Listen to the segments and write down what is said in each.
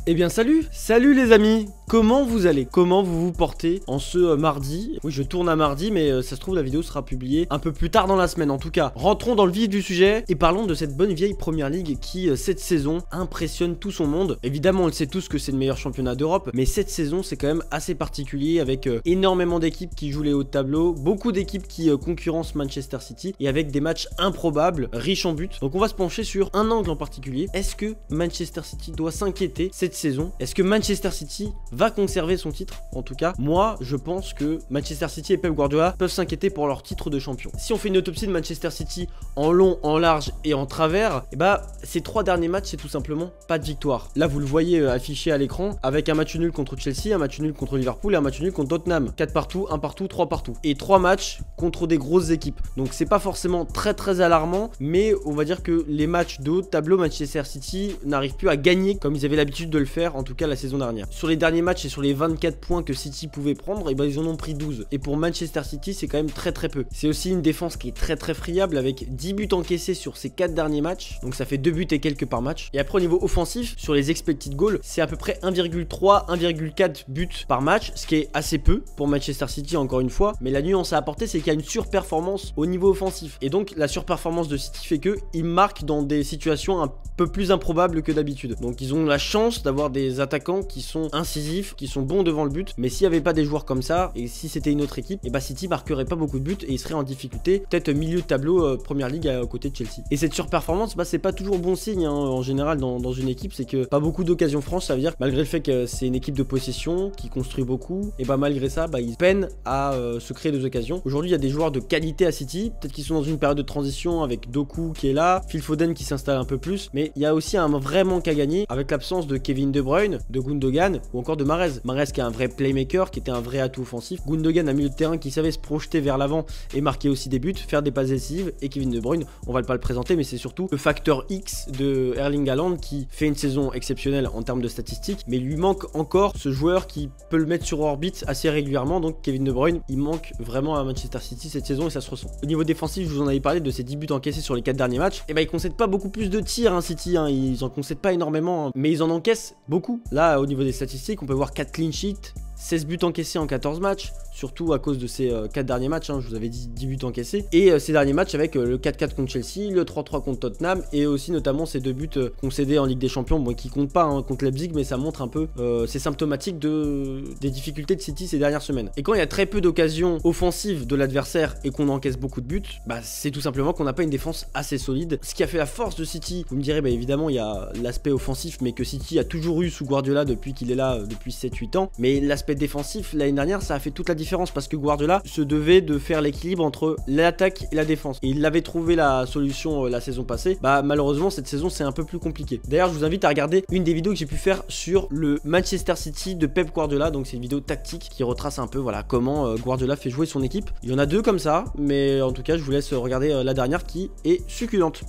Eh bien salut les amis, comment vous allez? Comment vous vous portez en ce mardi? Oui, je tourne à mardi, mais ça se trouve la vidéo sera publiée un peu plus tard dans la semaine. En tout cas, rentrons dans le vif du sujet et parlons de cette bonne vieille Première Ligue qui, cette saison, impressionne tout son monde. Évidemment, on le sait tous que c'est le meilleur championnat d'Europe, mais cette saison, c'est quand même assez particulier avec énormément d'équipes qui jouent les hauts de tableau, beaucoup d'équipes qui concurrencent Manchester City et avec des matchs improbables, riches en buts. Donc on va se pencher sur un angle en particulier. Est-ce que Manchester City doit s'inquiéter cette saison? Est-ce que Manchester City va conserver son titre? En tout cas, moi, je pense que Manchester City et Pep Guardiola peuvent s'inquiéter pour leur titre de champion. Si on fait une autopsie de Manchester City en long, en large et en travers, et bah ces 3 derniers matchs, c'est tout simplement pas de victoire. Là, vous le voyez affiché à l'écran avec un match nul contre Chelsea, un match nul contre Liverpool et un match nul contre Tottenham. 4 partout, 1 partout, 3 partout. Et 3 matchs contre des grosses équipes. Donc c'est pas forcément très alarmant, mais on va dire que les matchs de haut de tableau, Manchester City n'arrive plus à gagner comme ils avaient l'habitude de le faire, en tout cas la saison dernière. Sur les derniers matchs et sur les 24 points que City pouvait prendre, et ben ils en ont pris 12. Et pour Manchester City, c'est quand même très peu. C'est aussi une défense qui est très friable avec 10 buts encaissés sur ces 4 derniers matchs. Donc ça fait 2 buts et quelques par match. Et après au niveau offensif, sur les expected goals, c'est à peu près 1,3, 1,4 buts par match, ce qui est assez peu pour Manchester City encore une fois. Mais la nuance à apporter, c'est qu'il y a une surperformance au niveau offensif. Et donc la surperformance de City fait qu'ils marquent dans des situations un peu plus improbables que d'habitude. Donc ils ont la chance d'avoir des attaquants qui sont incisifs, qui sont bons devant le but. Mais s'il n'y avait pas des joueurs comme ça, et si c'était une autre équipe, et bah City marquerait pas beaucoup de buts et il serait en difficulté, peut-être milieu de tableau Première Ligue à côté de Chelsea. Et cette surperformance, bah c'est pas toujours bon signe hein, en général dans une équipe, c'est que pas beaucoup d'occasions franches. Ça veut dire que malgré le fait que c'est une équipe de possession qui construit beaucoup, et bah malgré ça, bah ils peinent à se créer des occasions. Aujourd'hui, il y a des joueurs de qualité à City, peut-être qu'ils sont dans une période de transition avec Doku qui est là, Phil Foden qui s'installe un peu plus, mais il y a aussi un vrai manque à gagner avec l'absence de Kevin De Bruyne, de Gundogan ou encore de Mahrez. Mahrez qui est un vrai playmaker, qui était un vrai atout offensif. Gundogan, un milieu de terrain qui savait se projeter vers l'avant et marquer aussi des buts, faire des passes décisives. Et Kevin De Bruyne, on va pas le présenter, mais c'est surtout le facteur X de Erling Haaland qui fait une saison exceptionnelle en termes de statistiques, mais il lui manque encore ce joueur qui peut le mettre sur orbite assez régulièrement. Donc Kevin De Bruyne, il manque vraiment à Manchester City cette saison et ça se ressent. Au niveau défensif, je vous en avais parlé de ces 10 buts encaissés sur les 4 derniers matchs. Et bah ils concèdent pas beaucoup plus de tirs hein, City, hein. Ils en concèdent pas énormément, hein, mais ils en encaissent beaucoup. Là, au niveau des statistiques, on peut voir 4 clean sheets, 16 buts encaissés en 14 matchs, surtout à cause de ces 4 derniers matchs, hein, je vous avais dit 10 buts encaissés, et ces derniers matchs avec le 4-4 contre Chelsea, le 3-3 contre Tottenham, et aussi notamment ces 2 buts concédés en Ligue des Champions, bon, qui comptent pas hein, contre Leipzig, mais ça montre un peu, c'est symptomatique des difficultés de City ces dernières semaines. Et quand il y a très peu d'occasions offensives de l'adversaire et qu'on encaisse beaucoup de buts, bah c'est tout simplement qu'on n'a pas une défense assez solide. Ce qui a fait la force de City, vous me direz, bah évidemment il y a l'aspect offensif, mais que City a toujours eu sous Guardiola depuis qu'il est là, depuis 7-8 ans, mais l'aspect défensif, l'année dernière, ça a fait toute la différence parce que Guardiola se devait de faire l'équilibre entre l'attaque et la défense. Et il avait trouvé la solution la saison passée. Bah malheureusement, cette saison, c'est un peu plus compliqué. D'ailleurs, je vous invite à regarder une des vidéos que j'ai pu faire sur le Manchester City de Pep Guardiola. Donc c'est une vidéo tactique qui retrace un peu voilà comment Guardiola fait jouer son équipe. Il y en a 2 comme ça, mais en tout cas, je vous laisse regarder la dernière qui est succulente.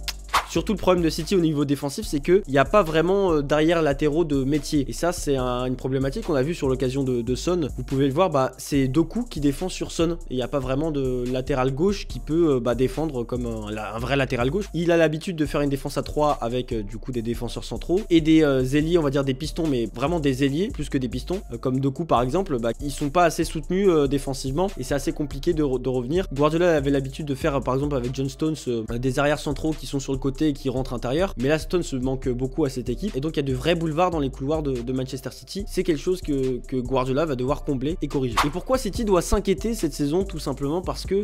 Surtout le problème de City au niveau défensif, c'est qu'il n'y a pas vraiment d'arrière latéraux de métier. Et ça, c'est une problématique qu'on a vu sur l'occasion de Son. Vous pouvez le voir, bah, c'est Doku qui défend sur Son. Et il n'y a pas vraiment de latéral gauche qui peut défendre comme un vrai latéral gauche. Il a l'habitude de faire une défense à 3 avec du coup des défenseurs centraux et des ailiers, on va dire des pistons, mais vraiment des ailiers plus que des pistons. Comme Doku par exemple, bah, ils sont pas assez soutenus défensivement et c'est assez compliqué de revenir. Guardiola avait l'habitude de faire par exemple avec John Stones des arrières centraux qui sont sur le côté et qui rentrent intérieur, mais là Stones manque beaucoup à cette équipe et donc il y a de vrais boulevards dans les couloirs de Manchester City. C'est quelque chose que Guardiola va devoir combler et corriger. Et pourquoi City doit s'inquiéter cette saison? Tout simplement parce que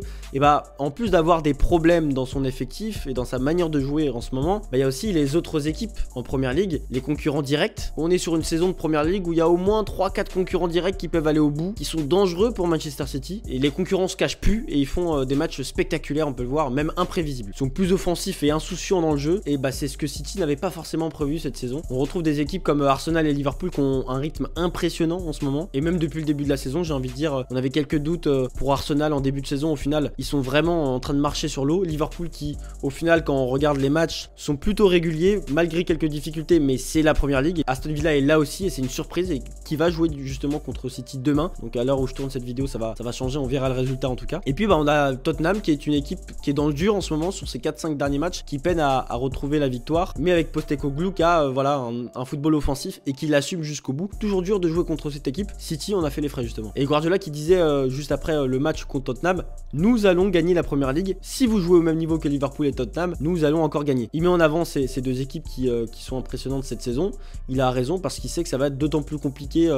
en plus d'avoir des problèmes dans son effectif et dans sa manière de jouer en ce moment, il y a aussi les autres équipes en Première Ligue, les concurrents directs. On est sur une saison de Première Ligue où il y a au moins 3-4 concurrents directs qui peuvent aller au bout, qui sont dangereux pour Manchester City, et les concurrents se cachent plus et ils font des matchs spectaculaires, on peut le voir, même imprévisibles. Ils sont plus offensifs et insouciants dans le jeu, et bah c'est ce que City n'avait pas forcément prévu cette saison. On retrouve des équipes comme Arsenal et Liverpool qui ont un rythme impressionnant en ce moment, et même depuis le début de la saison, j'ai envie de dire, on avait quelques doutes pour Arsenal en début de saison. Au final, ils sont vraiment en train de marcher sur l'eau. Liverpool qui, au final, quand on regarde les matchs, sont plutôt réguliers, malgré quelques difficultés, mais c'est la Première Ligue. Aston Villa est là aussi, et c'est une surprise, et qui va jouer justement contre City demain. Donc à l'heure où je tourne cette vidéo, ça va changer, on verra le résultat en tout cas. Et puis bah on a Tottenham qui est une équipe qui est dans le dur en ce moment sur ses 4-5 derniers matchs, qui peine à à retrouver la victoire, mais avec Postecoglou qui a voilà, un football offensif et qui l'assume jusqu'au bout. Toujours dur de jouer contre cette équipe. City, on a fait les frais justement. Et Guardiola qui disait juste après le match contre Tottenham, nous allons gagner la première ligue. Si vous jouez au même niveau que Liverpool et Tottenham, nous allons encore gagner. Il met en avant ces deux équipes qui sont impressionnantes cette saison. Il a raison parce qu'il sait que ça va être d'autant plus compliqué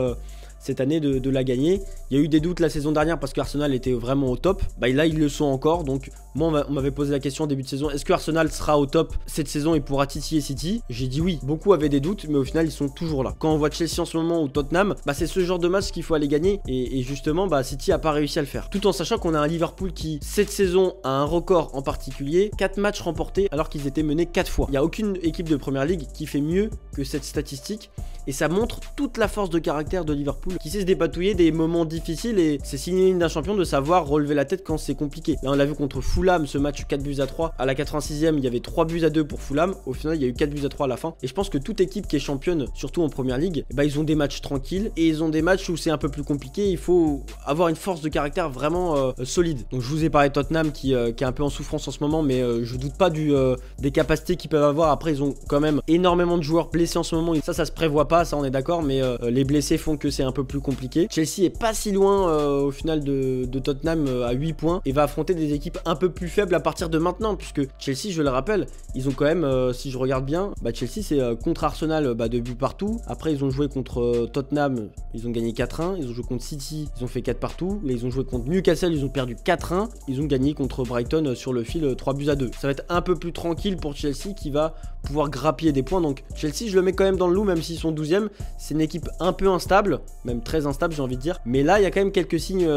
cette année de la gagner. Il y a eu des doutes la saison dernière parce qu'Arsenal était vraiment au top. Bah là ils le sont encore. Donc moi on m'avait posé la question au début de saison, est-ce que Arsenal sera au top cette saison et pourra titiller City? J'ai dit oui. Beaucoup avaient des doutes mais au final ils sont toujours là. Quand on voit Chelsea en ce moment ou Tottenham, bah c'est ce genre de match qu'il faut aller gagner et justement bah City a pas réussi à le faire. Tout en sachant qu'on a un Liverpool qui cette saison a un record en particulier, 4 matchs remportés alors qu'ils étaient menés 4 fois. Il n'y a aucune équipe de Première Ligue qui fait mieux que cette statistique et ça montre toute la force de caractère de Liverpool qui sait se dépatouiller des moments difficiles et c'est synonyme d'un champion de savoir relever la tête quand c'est compliqué. Là on l'a vu contre Fulham, ce match 4-3, à la 86e il y avait 3-2 pour Fulham, au final il y a eu 4-3 à la fin et je pense que toute équipe qui est championne, surtout en Première Ligue, bah, ils ont des matchs tranquilles et ils ont des matchs où c'est un peu plus compliqué, il faut avoir une force de caractère vraiment solide. Donc je vous ai parlé de Tottenham qui est un peu en souffrance en ce moment mais je doute pas des capacités qu'ils peuvent avoir. Après ils ont quand même énormément de joueurs blessés en ce moment, ça se prévoit pas, ça on est d'accord, mais les blessés font que c'est un peu plus compliqué. Chelsea est pas si loin au final de Tottenham à 8 points et va affronter des équipes un peu plus faibles à partir de maintenant puisque Chelsea, je le rappelle, ils ont quand même, si je regarde bien, bah Chelsea c'est contre Arsenal 2 buts partout. Après ils ont joué contre Tottenham, ils ont gagné 4-1, ils ont joué contre City, ils ont fait 4 partout. Là ils ont joué contre Newcastle, ils ont perdu 4-1, ils ont gagné contre Brighton sur le fil 3-2. Ça va être un peu plus tranquille pour Chelsea qui va pouvoir grappiller des points. Donc Chelsea je le mets quand même dans le loup même s'ils sont 12e. C'est une équipe un peu instable, même très instable j'ai envie de dire, mais là il y a quand même quelques signes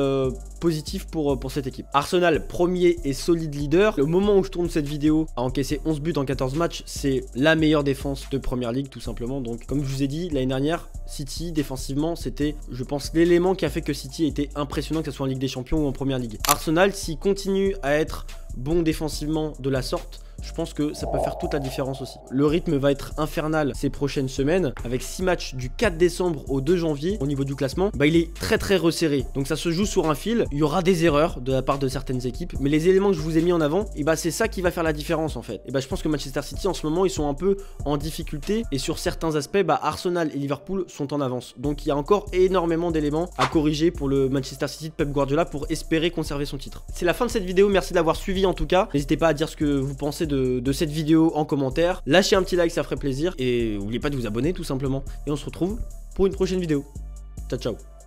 positifs pour cette équipe. Arsenal premier et solide leader. Le moment où je tourne cette vidéo a encaissé 11 buts en 14 matchs, c'est la meilleure défense de Première Ligue tout simplement. Donc comme je vous ai dit l'année dernière, City défensivement c'était je pense l'élément qui a fait que City était impressionnant, que ce soit en Ligue des Champions ou en Première Ligue. Arsenal s'il continue à être bon défensivement de la sorte, je pense que ça peut faire toute la différence aussi. Le rythme va être infernal ces prochaines semaines avec 6 matchs du 4 décembre au 2 janvier au niveau du classement. Bah, il est très resserré. Donc ça se joue sur un fil. Il y aura des erreurs de la part de certaines équipes. Mais les éléments que je vous ai mis en avant, et bah, c'est ça qui va faire la différence en fait. Et bah, je pense que Manchester City en ce moment, ils sont un peu en difficulté. Et sur certains aspects, bah, Arsenal et Liverpool sont en avance. Donc il y a encore énormément d'éléments à corriger pour le Manchester City de Pep Guardiola pour espérer conserver son titre. C'est la fin de cette vidéo. Merci de l'avoir suivi en tout cas. N'hésitez pas à dire ce que vous pensez de cette vidéo en commentaire. Lâchez un petit like, ça ferait plaisir. Et n'oubliez pas de vous abonner tout simplement. Et on se retrouve pour une prochaine vidéo. Ciao, ciao.